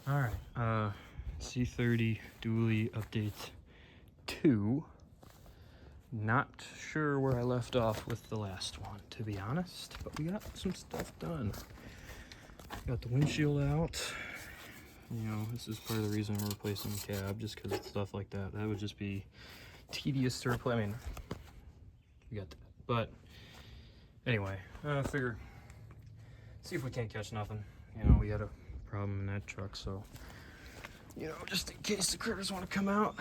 Alright, C30 dually update 2. Not sure where I left off with the last one, to be honest, but we got some stuff done. Got the windshield out. You know, this is part of the reason we're replacing the cab, just because it's stuff like that. That would just be tedious to replace. I mean, we got that. But anyway, I figure, see if we can't catch nothing. You know, we had a problem in that truck, so, you know, just in case the critters want to come out.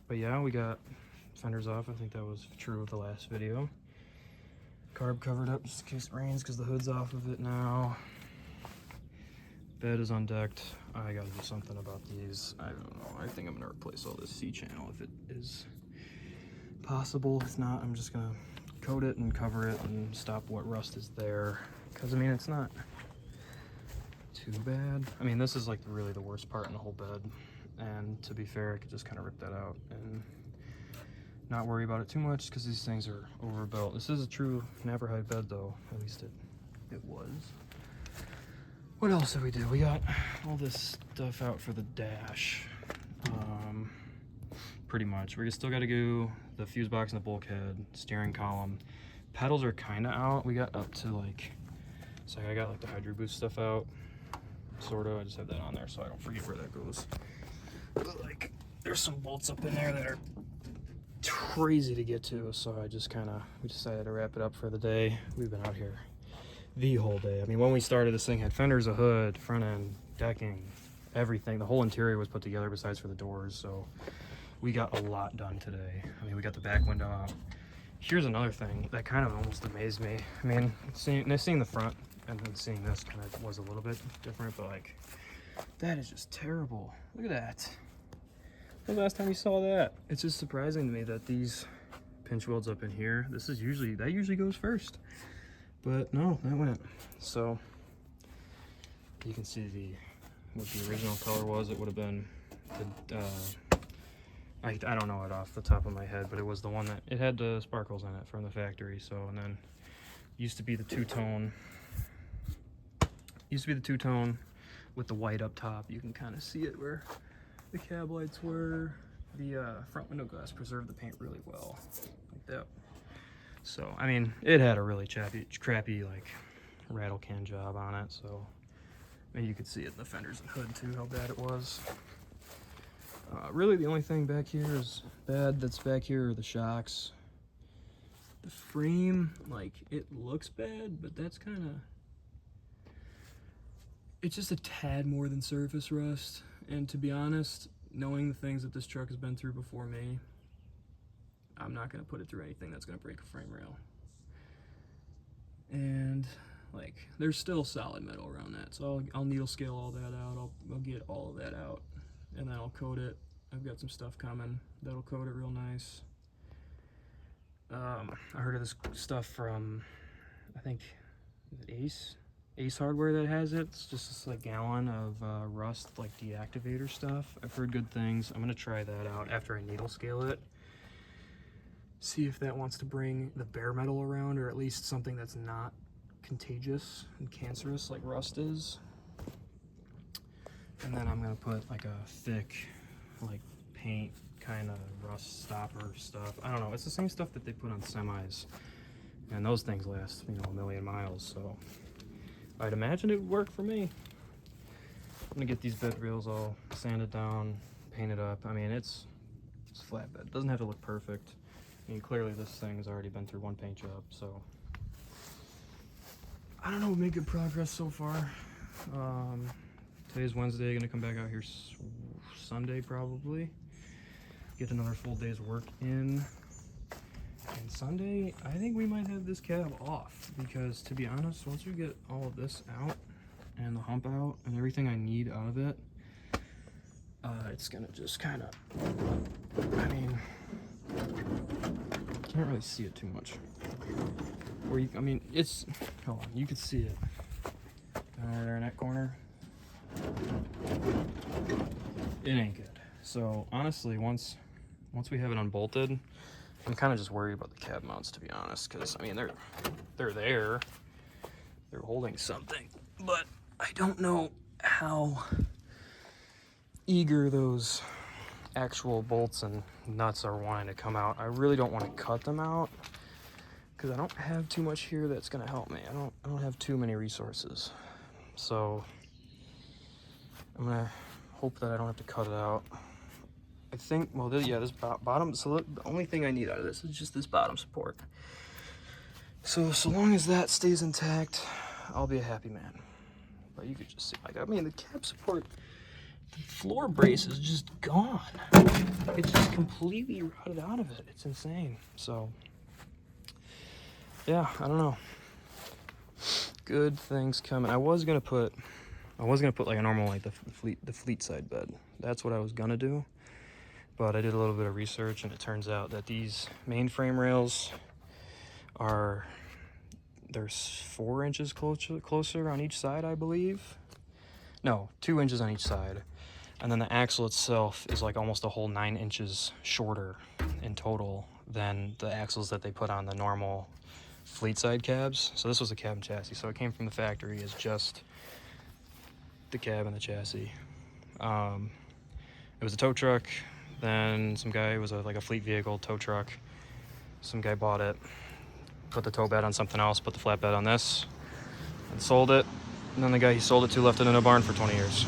But yeah, we got fenders off. I think that was true of the last video. Carb covered up just in case it rains because the hood's off of it now. Bed is undecked. I gotta do something about these. I don't know. I think I'm gonna replace all this C channel if it is possible. If not, I'm just gonna coat it and cover it and stop what rust is there. Because I mean, it's not too bad. I mean, this is like really the worst part in the whole bed. And to be fair, I could just kind of rip that out and not worry about it too much because these things are overbuilt. This is a true Napperhide bed though. At least it was. What else did we do? We got all this stuff out for the dash. Pretty much. We still got to do the fuse box and the bulkhead, steering column. Pedals are kind of out. We got up to like, so I got like the Hydro Boost stuff out. Sort of. I just have that on there so I don't forget where that goes. But like, there's some bolts up in there that are crazy to get to, so I just we decided to wrap it up for the day. We've been out here the whole day. I mean, when we started, this thing had fenders, a hood, front end, decking, everything. The whole interior was put together besides for the doors, so we got a lot done today. I mean, we got the back window out. Here's another thing that kind of almost amazed me. I mean, seeing the front and then seeing this kind of was a little bit different, but like, that is just terrible. Look at that. When was the last time you saw that? It's just surprising to me that these pinch welds up in here, that usually goes first. But no, that went. So you can see what the original color was. It would have been I don't know it off the top of my head, but it was the one that it had the sparkles in it from the factory. So, and then used to be the two-tone with the white up top. You can kind of see it where the cab lights were. The front window glass preserved the paint really well, like that. So, I mean, it had a really crappy like rattle can job on it. So, maybe you could see it in the fenders and hood too, how bad it was. Really, the only thing back here is bad that's back here are the shocks. The frame, like, it looks bad, but that's kind of, it's just a tad more than surface rust. And to be honest, knowing the things that this truck has been through before me, I'm not going to put it through anything that's going to break a frame rail. And like, there's still solid metal around that, so I'll needle scale all that out. I'll get all of that out, and then I'll coat it. I've got some stuff coming that'll coat it real nice. I heard of this stuff from, I think, is it Ace Hardware that has it. It's just this like gallon of rust like deactivator stuff. I've heard good things. I'm gonna try that out after I needle scale it. See if that wants to bring the bare metal around, or at least something that's not contagious and cancerous like rust is. And then I'm gonna put like a thick like paint kind of rust stopper stuff. I don't know, it's the same stuff that they put on semis, and those things last, you know, a million miles, so I'd imagine it would work for me. I'm gonna get these bed rails all sanded down, painted up. I mean, it's flatbed. It doesn't have to look perfect. I mean, clearly this thing has already been through one paint job, so I don't know, we made good progress so far. Today's Wednesday, gonna come back out here Sunday probably. Get another full day's work in. And Sunday, I think we might have this cab off, because to be honest, once we get all of this out and the hump out and everything I need out of it, it's gonna just kind of, I mean, can't really see it too much. I mean, it's, hold on, you could see it down over there in that corner. It ain't good. So honestly, once we have it unbolted, I'm kind of just worried about the cab mounts, to be honest, because I mean they're there, they're holding something, but I don't know how eager those actual bolts and nuts are wanting to come out. I really don't want to cut them out because I don't have too much here that's going to help me. I don't have too many resources. So I'm going to hope that I don't have to cut it out. I think, well, this bottom, so the only thing I need out of this is just this bottom support. So long as that stays intact, I'll be a happy man. But you could just see, like, I mean, the cab support, the floor brace is just gone. It's just completely rotted out of it. It's insane. So, yeah, I don't know. Good things coming. I was gonna put like a normal, like the fleet side bed. That's what I was gonna do. But I did a little bit of research, and it turns out that these main frame rails there's 4 inches closer on each side, I believe. No, 2 inches on each side. And then the axle itself is like almost a whole 9 inches shorter in total than the axles that they put on the normal fleet side cabs. So this was a cab and chassis. So it came from the factory as just the cab and the chassis. It was a tow truck. Then some guy, it was like a fleet vehicle tow truck. Some guy bought it, put the tow bed on something else, put the flatbed on this, and sold it. And then the guy he sold it to left it in a barn for 20 years.